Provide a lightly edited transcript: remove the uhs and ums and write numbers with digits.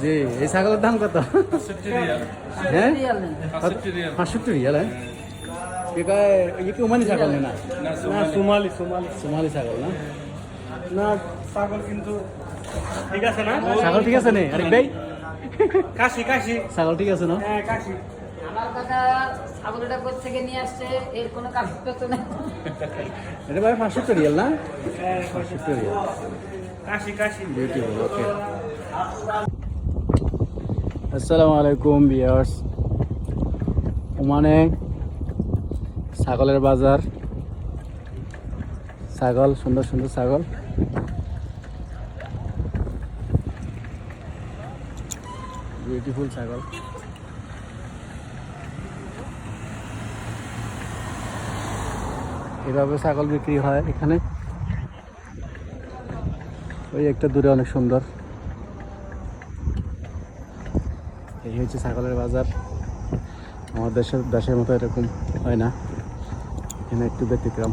জি, এই ছাগলের দাম কত? হ্যাঁ, 65 রিয়াল। হ্যাঁ, কি ওমানি ছাগল না? না সোমালি সোমালি ছাগল না? না ছাগল কিন্তু ঠিক আছে না? ছাগল ঠিক আছে নে? আরে ভাই, কাশি ছাগল ঠিক আছে না? হ্যাঁ কাশি। আমার কথা ছাগলটা কোথা থেকে নিয়ে আসছে এর কোনো কাগজপত্র নেই। এটা ভাই 65 রিয়াল না? হ্যাঁ 65 রিয়াল। কাশি বিউটিফুল, ওকে। আসসালামু আলাইকুম ভিউয়ার্স। ওমানে ছাগলের বাজার, ছাগল, সুন্দর সুন্দর ছাগল। বিউটিফুল ছাগল। এভাবে ছাগল বিক্রি হয় এখানে। ওই একটা দূরে অনেক সুন্দর। এই হচ্ছে ছাগলের বাজার। আমাদের দেশের মতো এরকম হয় না, এখানে একটু ব্যতিক্রম।